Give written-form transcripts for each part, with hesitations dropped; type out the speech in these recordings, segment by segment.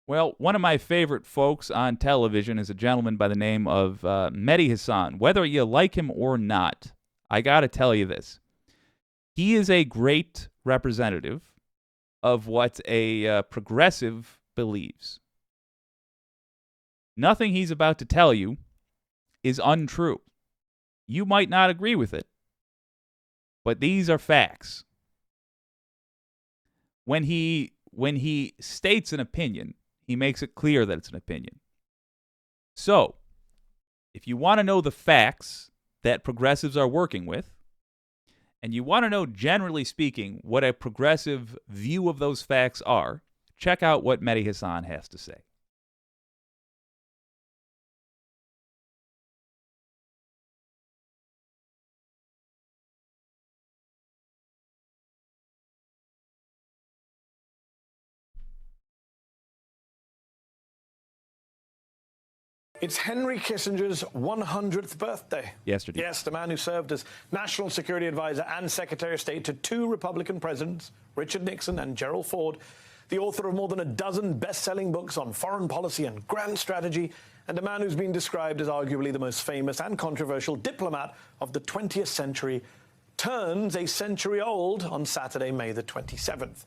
Well, one of my favorite folks on television is a gentleman by the name of Mehdi Hassan. Whether you like him or not, I got to tell you this. He is a great representative of what a progressive believes. Nothing he's about to tell you is untrue. You might not agree with it, but these are facts. When he states an opinion, he makes it clear that it's an opinion. So, if you want to know the facts that progressives are working with, and you want to know, generally speaking, what a progressive view of those facts are, check out what Mehdi Hassan has to say. It's Henry Kissinger's 100th birthday. Yesterday. Yes, the man who served as National Security Advisor and Secretary of State to two Republican presidents, Richard Nixon and Gerald Ford, the author of more than a dozen best-selling books on foreign policy and grand strategy, and a man who's been described as arguably the most famous and controversial diplomat of the 20th century, turns a century old on Saturday, May the 27th.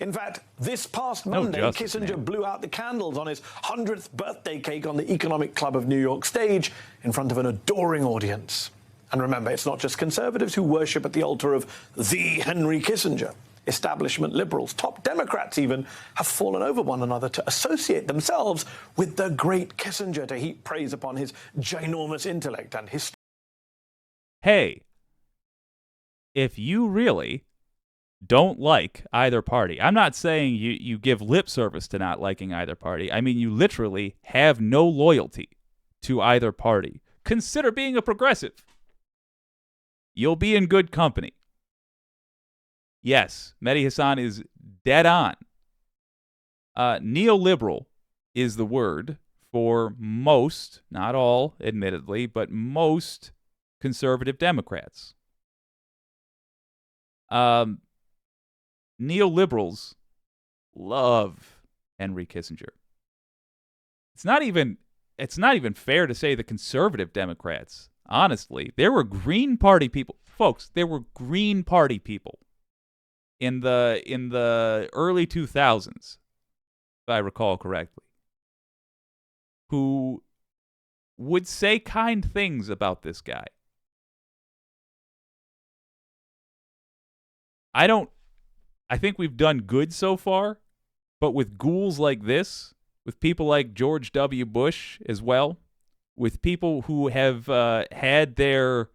In fact, this past Monday, Kissinger blew out the candles on his 100th birthday cake on the Economic Club of New York stage in front of an adoring audience. And remember, it's not just conservatives who worship at the altar of the Henry Kissinger. Establishment liberals, top Democrats even, have fallen over one another to associate themselves with the great Kissinger, to heap praise upon his ginormous intellect and history. Hey, if you really don't like either party, I'm not saying you give lip service to not liking either party. I mean, you literally have no loyalty to either party. Consider being a progressive. You'll be in good company. Yes, Mehdi Hassan is dead on. Neoliberal is the word for most, not all, admittedly, but most conservative Democrats. Neoliberals love Henry Kissinger. It's not even fair to say the conservative Democrats. Honestly, there were Green Party people, folks. There were Green Party people in the early 2000s, if I recall correctly, who would say kind things about this guy. I think we've done good so far, but with ghouls like this, with people like George W. Bush as well, with people who have had their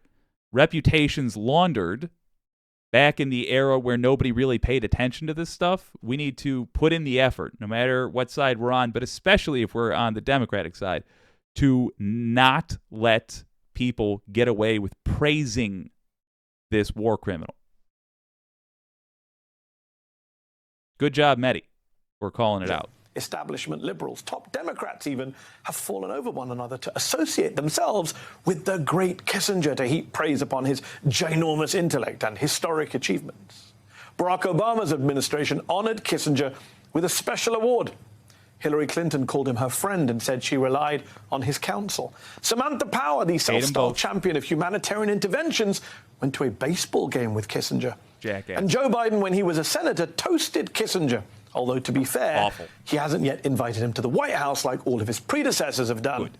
reputations laundered back in the era where nobody really paid attention to this stuff, we need to put in the effort, no matter what side we're on, but especially if we're on the Democratic side, to not let people get away with praising this war criminal. Good job, Mehdi. We're calling it out. Establishment liberals, top Democrats even, have fallen over one another to associate themselves with the great Kissinger, to heap praise upon his ginormous intellect and historic achievements. Barack Obama's administration honored Kissinger with a special award. Hillary Clinton called him her friend and said she relied on his counsel. Samantha Power, the self-styled champion of humanitarian interventions, went to a baseball game with Kissinger. Jackass. And Joe Biden, when he was a senator, toasted Kissinger. Although, to be fair, he hasn't yet invited him to the White House like all of his predecessors have done. Good.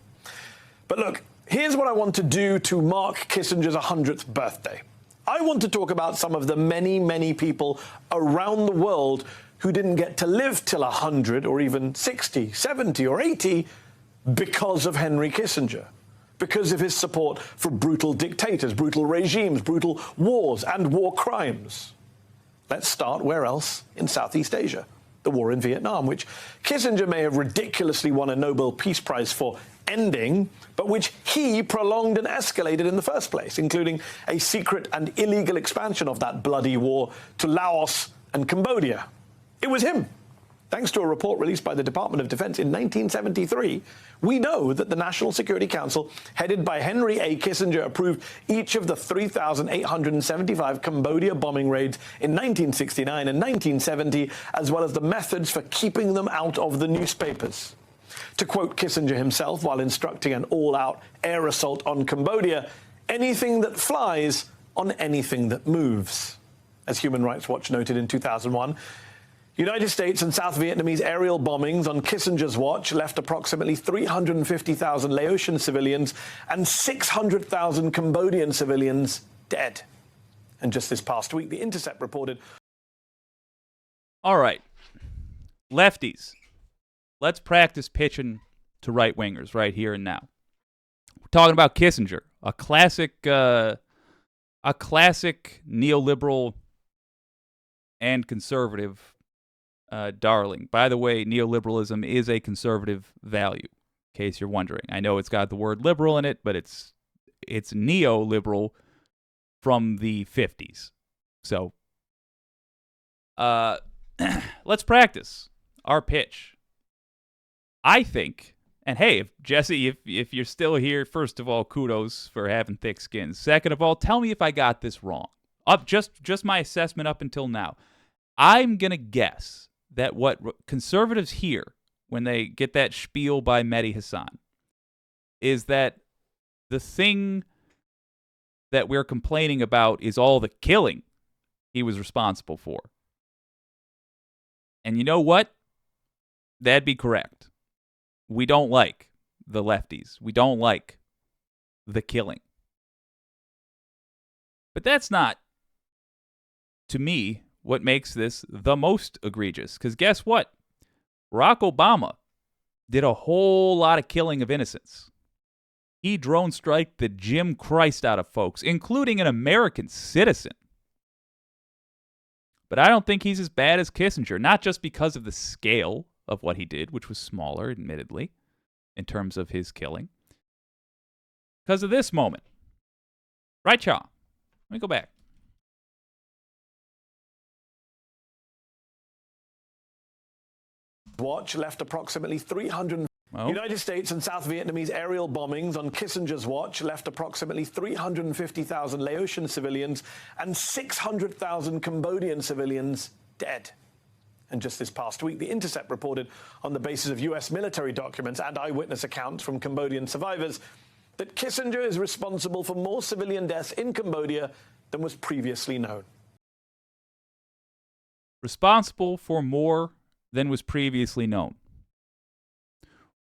But look, here's what I want to do to mark Kissinger's 100th birthday. I want to talk about some of the many, many people around the world who didn't get to live till 100 or even 60, 70 or 80 because of Henry Kissinger, because of his support for brutal dictators, brutal regimes, brutal wars and war crimes. Let's start where else? In Southeast Asia. The war in Vietnam, which Kissinger may have ridiculously won a Nobel Peace Prize for ending, but which he prolonged and escalated in the first place, including a secret and illegal expansion of that bloody war to Laos and Cambodia. It was him. Thanks to a report released by the Department of Defense in 1973, we know that the National Security Council, headed by Henry A. Kissinger, approved each of the 3,875 Cambodia bombing raids in 1969 and 1970, as well as the methods for keeping them out of the newspapers. To quote Kissinger himself while instructing an all-out air assault on Cambodia, anything that flies on anything that moves. As Human Rights Watch noted in 2001, United States and South Vietnamese aerial bombings on Kissinger's watch left approximately 350,000 Laotian civilians and 600,000 Cambodian civilians dead. And just this past week, The Intercept reported... All right. Lefties, let's practice pitching to right-wingers right here and now. We're talking about Kissinger, a classic neoliberal and conservative darling. By the way, neoliberalism is a conservative value, in case you're wondering. I know it's got the word liberal in it, but it's neoliberal from the 50s. So, let's practice our pitch. I think, and hey, Jesse, if you're still here, first of all, kudos for having thick skin. Second of all, tell me if I got this wrong. Just my assessment up until now. I'm going to guess that what conservatives hear when they get that spiel by Mehdi Hassan is that the thing that we're complaining about is all the killing he was responsible for. And you know what? That'd be correct. We don't like the lefties. We don't like the killing. But that's not, to me, what makes this the most egregious. Because guess what? Barack Obama did a whole lot of killing of innocents. He drone striked the Jim Christ out of folks, including an American citizen. But I don't think he's as bad as Kissinger, not just because of the scale of what he did, which was smaller, admittedly, in terms of his killing. Because of this moment. Right, y'all? Let me go back. Watch left approximately 300... United States and South Vietnamese aerial bombings on Kissinger's watch left approximately 350,000 Laotian civilians and 600,000 Cambodian civilians dead. And just this past week, The Intercept reported, on the basis of U.S. military documents and eyewitness accounts from Cambodian survivors, that Kissinger is responsible for more civilian deaths in Cambodia than was previously known. Responsible for more than was previously known.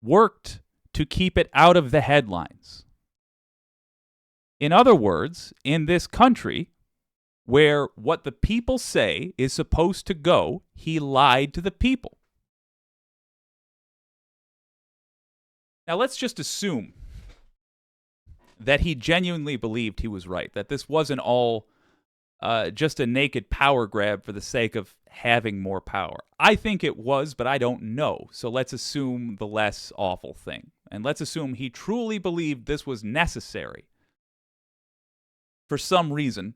Worked to keep it out of the headlines. In other words, in this country, where what the people say is supposed to go, he lied to the people. Now let's just assume that he genuinely believed he was right, that this wasn't all just a naked power grab for the sake of having more power. I think it was, but I don't know. So let's assume the less awful thing. And let's assume he truly believed this was necessary. For some reason,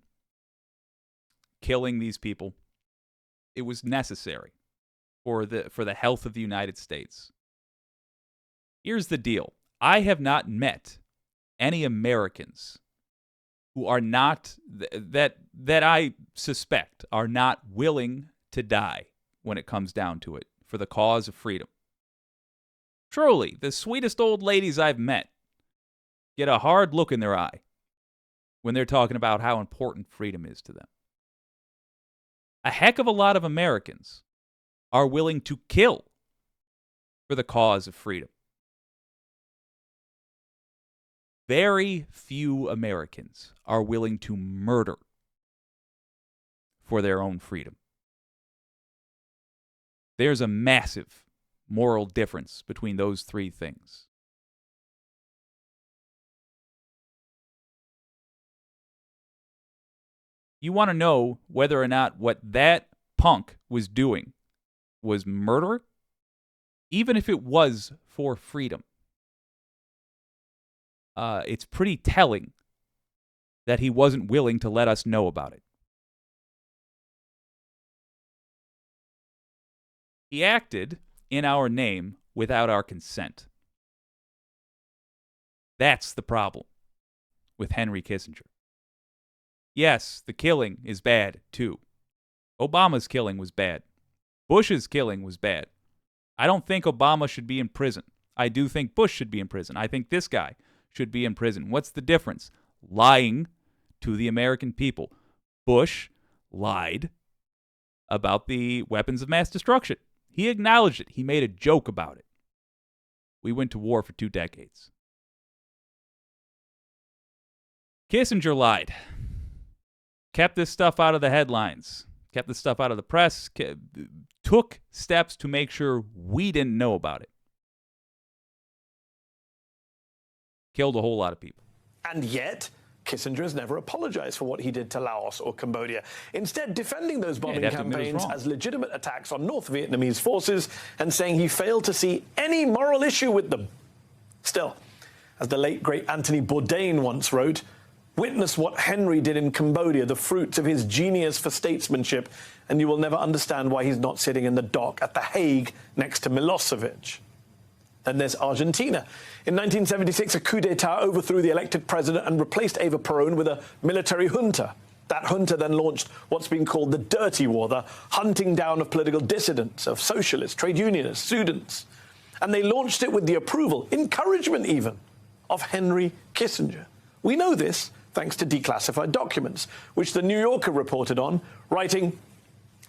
killing these people, it was necessary for the health of the United States. Here's the deal. I have not met any Americans who are not, that I suspect are not willing to die when it comes down to it for the cause of freedom. Truly, the sweetest old ladies I've met get a hard look in their eye when they're talking about how important freedom is to them. A heck of a lot of Americans are willing to kill for the cause of freedom. Very few Americans are willing to murder for their own freedom. There's a massive moral difference between those three things. You want to know whether or not what that punk was doing was murder, even if it was for freedom. It's pretty telling that he wasn't willing to let us know about it. He acted in our name without our consent. That's the problem with Henry Kissinger. Yes, the killing is bad, too. Obama's killing was bad. Bush's killing was bad. I don't think Obama should be in prison. I do think Bush should be in prison. I think this guy should be in prison. What's the difference? Lying to the American people. Bush lied about the weapons of mass destruction. He acknowledged it. He made a joke about it. We went to war for 2 decades. Kissinger lied. Kept this stuff out of the headlines. Kept this stuff out of the press. Took steps to make sure we didn't know about it. Killed a whole lot of people. And yet, Kissinger has never apologized for what he did to Laos or Cambodia, instead defending those bombing campaigns as legitimate attacks on North Vietnamese forces and saying he failed to see any moral issue with them. Still, as the late, great Anthony Bourdain once wrote, witness what Henry did in Cambodia, the fruits of his genius for statesmanship, and you will never understand why he's not sitting in the dock at The Hague next to Milosevic. Then there's Argentina. In 1976, a coup d'etat overthrew the elected president and replaced Eva Perón with a military junta. That junta then launched what's been called the Dirty War, the hunting down of political dissidents, of socialists, trade unionists, students. And they launched it with the approval, encouragement even, of Henry Kissinger. We know this thanks to declassified documents, which the New Yorker reported on, writing,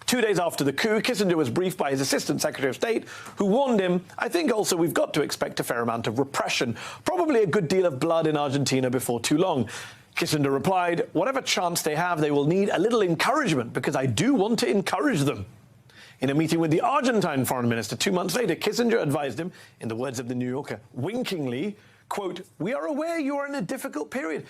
2 days after the coup, Kissinger was briefed by his Assistant Secretary of State, who warned him, I think also we've got to expect a fair amount of repression, probably a good deal of blood in Argentina before too long. Kissinger replied, whatever chance they have, they will need a little encouragement, because I do want to encourage them. In a meeting with the Argentine foreign minister 2 months later, Kissinger advised him, in the words of the New Yorker, winkingly, quote, we are aware you are in a difficult period.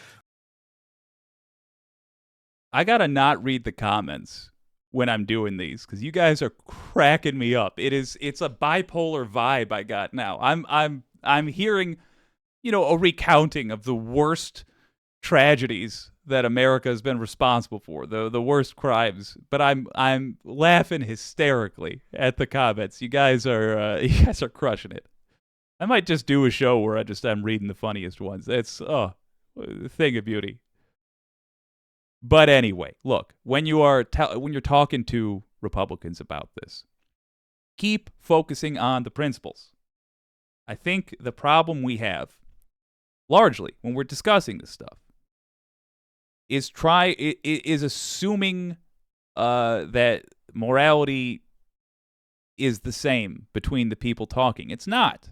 I gotta not read the comments when I'm doing these, because you guys are cracking me up. It's a bipolar vibe I got now. I'm hearing, a recounting of the worst tragedies that America has been responsible for, the worst crimes. But I'm laughing hysterically at the comments. You guys are crushing it. I might just do a show where I'm reading the funniest ones. It's a thing of beauty. But anyway, look, when you're talking to Republicans about this, keep focusing on the principles. I think the problem we have, largely when we're discussing this stuff, is assuming that morality is the same between the people talking. It's not.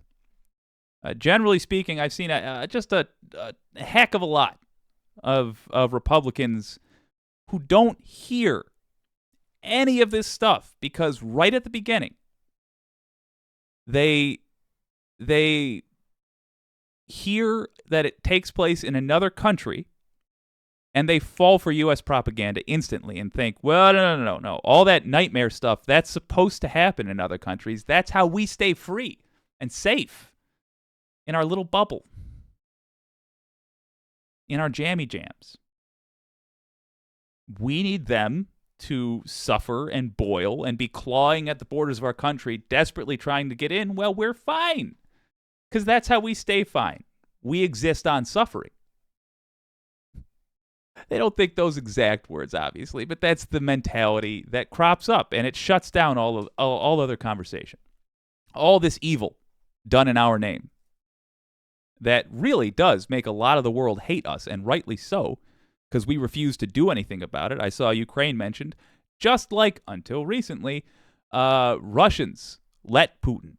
Generally speaking, I've seen just a heck of a lot of Republicans who don't hear any of this stuff, because right at the beginning, they hear that it takes place in another country, and they fall for U.S. propaganda instantly and think, well, no. All that nightmare stuff, that's supposed to happen in other countries. That's how we stay free and safe in our little bubble, in our jammy jams. We need them to suffer and boil and be clawing at the borders of our country, desperately trying to get in. Well, we're fine, because that's how we stay fine. We exist on suffering. They don't think those exact words, obviously, but that's the mentality that crops up, and it shuts down all other conversation. All this evil done in our name that really does make a lot of the world hate us, and rightly so, because we refuse to do anything about it. I saw Ukraine mentioned, just like, until recently, Russians let Putin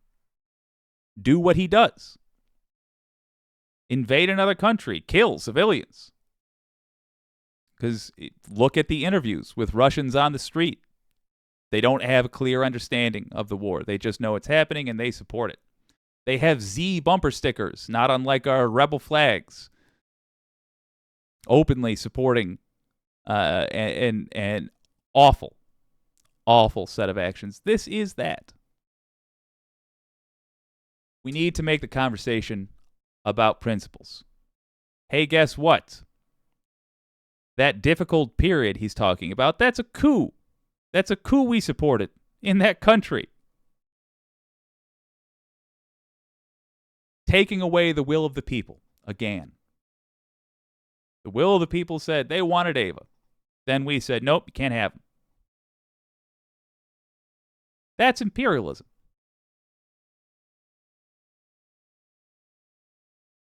do what he does. Invade another country, kill civilians. Because look at the interviews with Russians on the street. They don't have a clear understanding of the war. They just know it's happening and they support it. They have Z bumper stickers, not unlike our rebel flags, openly supporting an awful set of actions. This is that. We need to make the conversation about principles. Hey, guess what? That difficult period he's talking about, that's a coup. That's a coup we supported in that country. taking away the will of the people again. The will of the people said they wanted Ava. Then we said, nope, you can't have them. That's imperialism.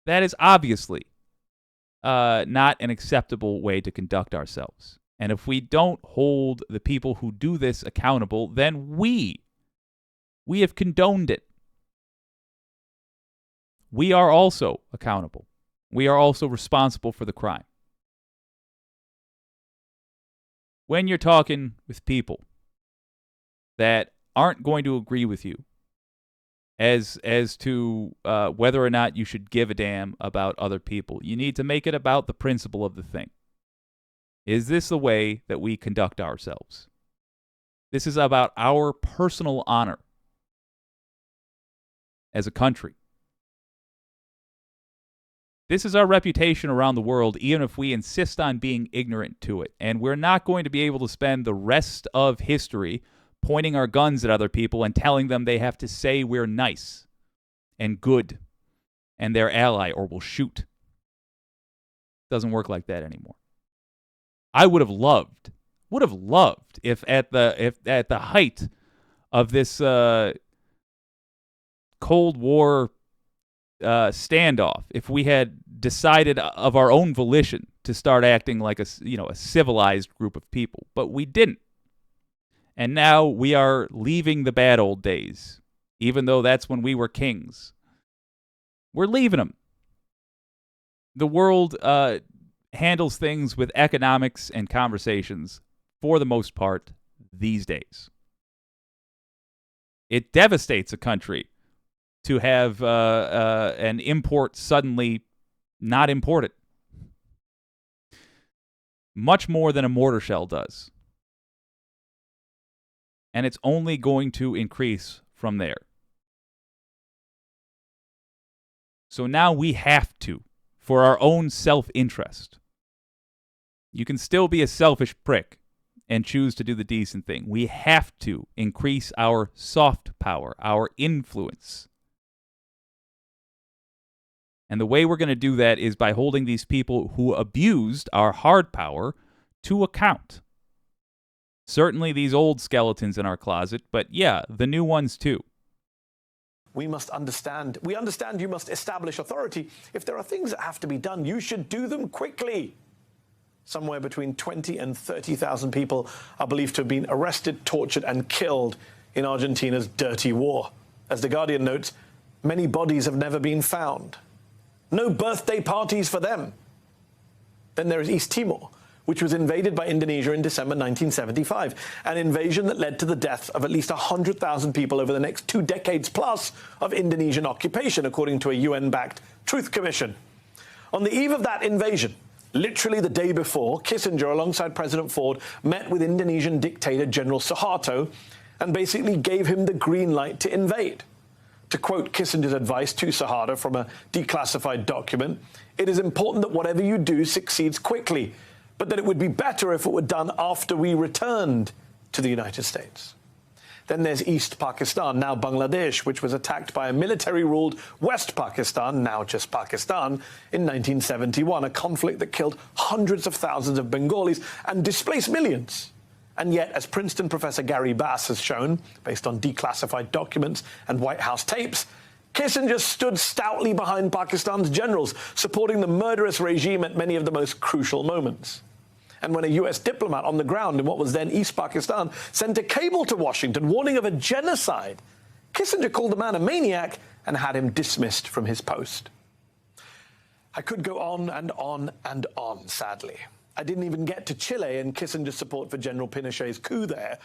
That is obviously not an acceptable way to conduct ourselves. And if we don't hold the people who do this accountable, then we have condoned it. We are also accountable. We are also responsible for the crime. When you're talking with people that aren't going to agree with you as to whether or not you should give a damn about other people, you need to make it about the principle of the thing. Is this the way that we conduct ourselves? This is about our personal honor as a country. This is our reputation around the world, even if we insist on being ignorant to it. And we're not going to be able to spend the rest of history pointing our guns at other people and telling them they have to say we're nice and good and their ally or we'll shoot. Doesn't work like that anymore. I would have loved if at the height of this Cold War standoff, if we had decided of our own volition to start acting like a civilized group of people, but we didn't. And now we are leaving the bad old days, even though that's when we were kings. We're leaving them. The world handles things with economics and conversations, for the most part, these days. It devastates a country to have an import suddenly not imported. Much more than a mortar shell does. And it's only going to increase from there. So now we have to, for our own self-interest. You can still be a selfish prick and choose to do the decent thing. We have to increase our soft power, our influence. And the way we're going to do that is by holding these people who abused our hard power to account. Certainly these old skeletons in our closet, but yeah, the new ones too. We understand you must establish authority. If there are things that have to be done, you should do them quickly. Somewhere between 20 and 30,000 people are believed to have been arrested, tortured, and killed in Argentina's dirty war. As The Guardian notes, many bodies have never been found. No birthday parties for them. Then there is East Timor, which was invaded by Indonesia in December 1975, an invasion that led to the death of at least 100,000 people over the next 2 decades plus of Indonesian occupation, according to a UN-backed Truth Commission. On the eve of that invasion, literally the day before, Kissinger, alongside President Ford, met with Indonesian dictator General Suharto and basically gave him the green light to invade. To quote Kissinger's advice to Suharto from a declassified document, "It is important that whatever you do succeeds quickly, but that it would be better if it were done after we returned to the United States." Then there's East Pakistan, now Bangladesh, which was attacked by a military-ruled West Pakistan, now just Pakistan, in 1971, a conflict that killed hundreds of thousands of Bengalis and displaced millions. And yet, as Princeton professor Gary Bass has shown, based on declassified documents and White House tapes, Kissinger stood stoutly behind Pakistan's generals, supporting the murderous regime at many of the most crucial moments. And when a US diplomat on the ground in what was then East Pakistan sent a cable to Washington warning of a genocide, Kissinger called the man a maniac and had him dismissed from his post. I could go on and on and on, sadly. I didn't even get to Chile and Kissinger's support for General Pinochet's coup there.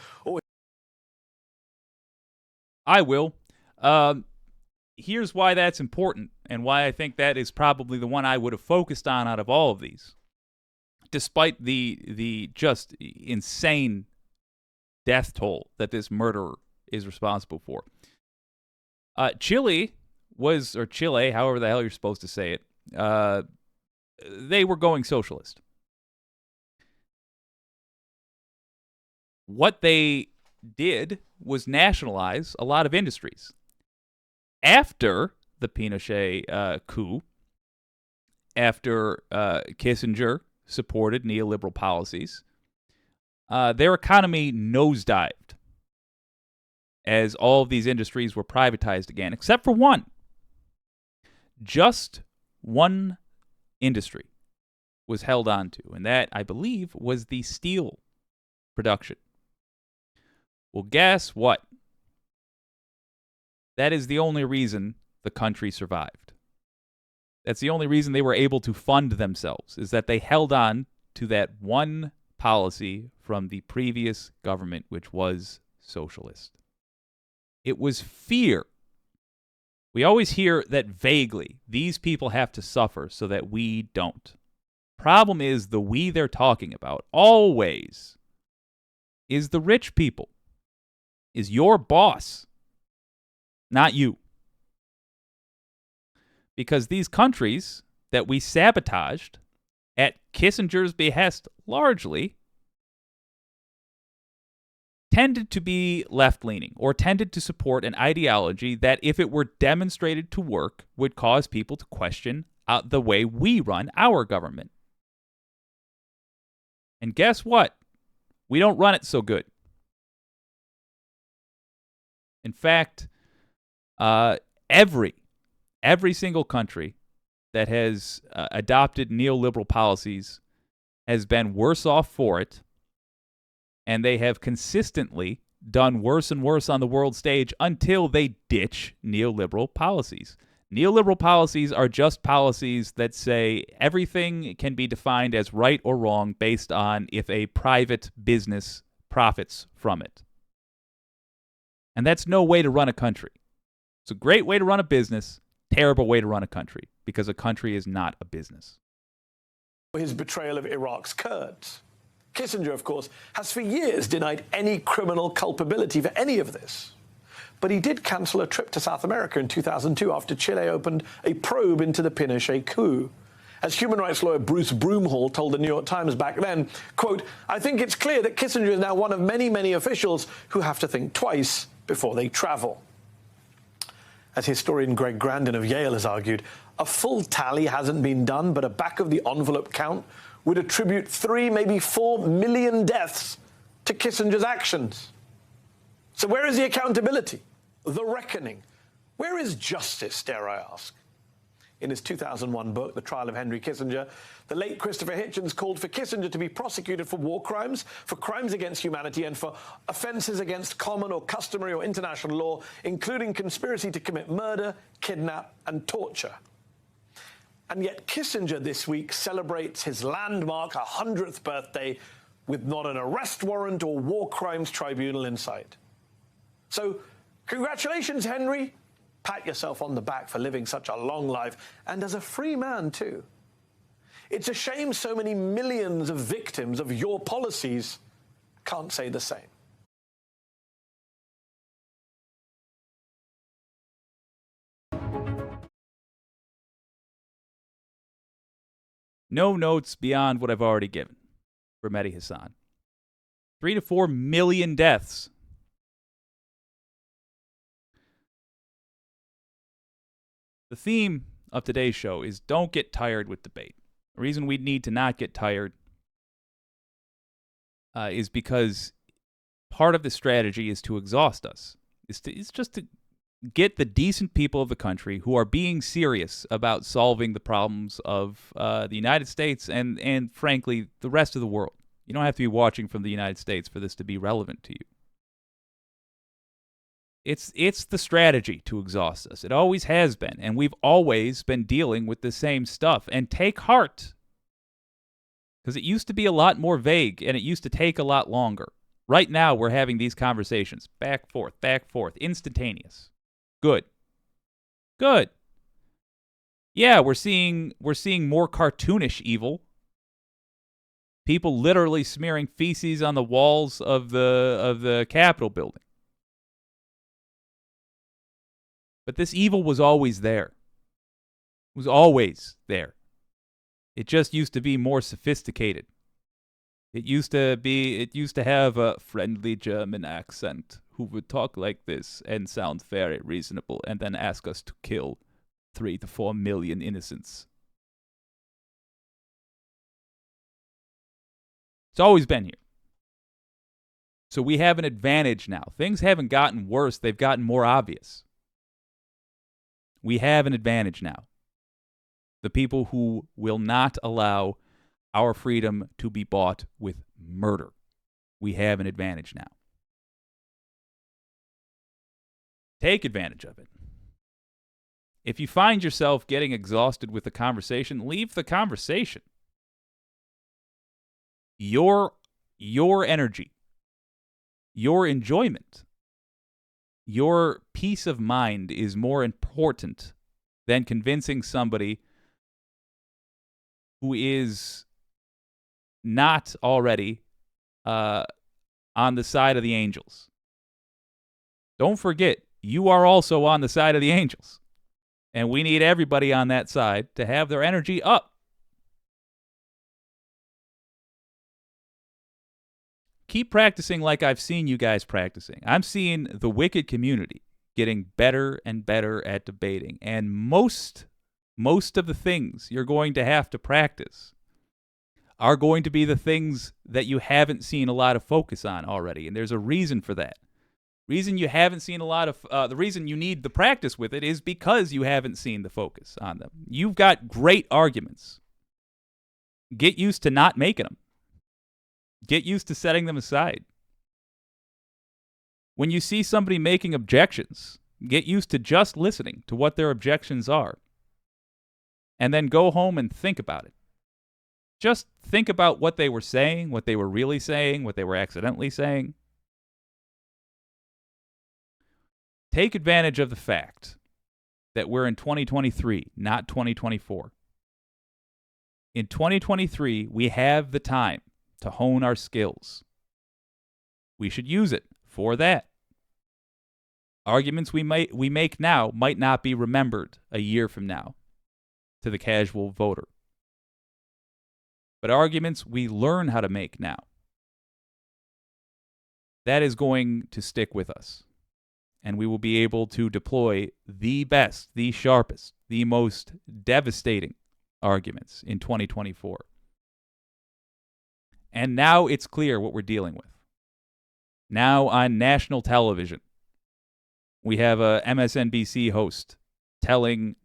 I will. Here's why that's important and why I think that is probably the one I would have focused on out of all of these. Despite the just insane death toll that this murderer is responsible for. Chile, however the hell you're supposed to say it, they were going socialist. What they did was nationalize a lot of industries. After the Pinochet coup after Kissinger supported neoliberal policies, their economy nosedived as all of these industries were privatized again, except for one. Just one industry was held on to, and that, I believe, was the steel production. Well, guess what? That is the only reason the country survived. That's the only reason they were able to fund themselves, is that they held on to that one policy from the previous government, which was socialist. It was fear. We always hear that vaguely, these people have to suffer so that we don't. Problem is, the we they're talking about always is the rich people, is your boss, not you. Because these countries that we sabotaged at Kissinger's behest largely tended to be left-leaning or tended to support an ideology that, if it were demonstrated to work, would cause people to question the way we run our government. And guess what? We don't run it so good. In fact, every single country that has adopted neoliberal policies has been worse off for it, and they have consistently done worse and worse on the world stage until they ditch neoliberal policies. Neoliberal policies are just policies that say everything can be defined as right or wrong based on if a private business profits from it. And that's no way to run a country. It's a great way to run a business, terrible way to run a country, because a country is not a business. His betrayal of Iraq's Kurds. Kissinger, of course, has for years denied any criminal culpability for any of this. But he did cancel a trip to South America in 2002 after Chile opened a probe into the Pinochet coup. As human rights lawyer Bruce Broomhall told the New York Times back then, quote, "I think it's clear that Kissinger is now one of many, many officials who have to think twice before they travel." As historian Greg Grandin of Yale has argued, a full tally hasn't been done, but a back-of-the-envelope count would attribute 3, maybe 4 million deaths to Kissinger's actions. So where is the accountability? The reckoning? Where is justice, dare I ask? In his 2001 book, The Trial of Henry Kissinger, the late Christopher Hitchens called for Kissinger to be prosecuted for war crimes, for crimes against humanity, and for offences against common or customary or international law, including conspiracy to commit murder, kidnap, and torture. And yet Kissinger this week celebrates his landmark 100th birthday with not an arrest warrant or war crimes tribunal in sight. So, congratulations, Henry. Pat yourself on the back for living such a long life, and as a free man, too. It's a shame so many millions of victims of your policies can't say the same. No notes beyond what I've already given for Mehdi Hassan. 3 to 4 million deaths. The theme of today's show is don't get tired with debate. The reason we need to not get tired is because part of the strategy is to exhaust us. It's just to get the decent people of the country who are being serious about solving the problems of the United States and frankly, the rest of the world. You don't have to be watching from the United States for this to be relevant to you. It's the strategy to exhaust us. It always has been, and we've always been dealing with the same stuff. And take heart, because it used to be a lot more vague, and it used to take a lot longer. Right now, we're having these conversations, back, forth, instantaneous. Good. Yeah, we're seeing more cartoonish evil. People literally smearing feces on the walls of the Capitol building. But this evil was always there. It was always there. It just used to be more sophisticated. It used to have a friendly German accent who would talk like this and sound very reasonable and then ask us to kill 3 to 4 million innocents. It's always been here. So we have an advantage now. Things haven't gotten worse, they've gotten more obvious. We have an advantage now. The people who will not allow our freedom to be bought with murder. We have an advantage now. Take advantage of it. If you find yourself getting exhausted with the conversation, leave the conversation. Your energy, your enjoyment, your peace of mind is more important than convincing somebody who is not already on the side of the angels. Don't forget, you are also on the side of the angels. And we need everybody on that side to have their energy up. Keep practicing like I've seen you guys practicing. I'm seeing the wicked community getting better and better at debating. And most of the things you're going to have to practice are going to be the things that you haven't seen a lot of focus on already. And there's a reason for that. Reason you haven't seen a lot of, the reason you need the practice with it is because you haven't seen the focus on them. You've got great arguments. Get used to not making them. Get used to setting them aside. When you see somebody making objections, get used to just listening to what their objections are. And then go home and think about it. Just think about what they were saying, what they were really saying, what they were accidentally saying. Take advantage of the fact that we're in 2023, not 2024. In 2023, we have the time to hone our skills. We should use it for that. Arguments we make now might not be remembered a year from now to the casual voter. But arguments we learn how to make now, that is going to stick with us. And we will be able to deploy the best, the sharpest, the most devastating arguments in 2024. And now it's clear what we're dealing with. Now on national television, we have a MSNBC host telling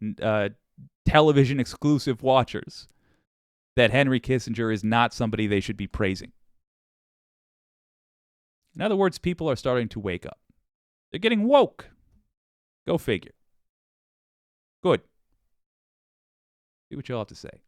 television exclusive watchers that Henry Kissinger is not somebody they should be praising. In other words, people are starting to wake up. They're getting woke. Go figure. Good. See what y'all have to say.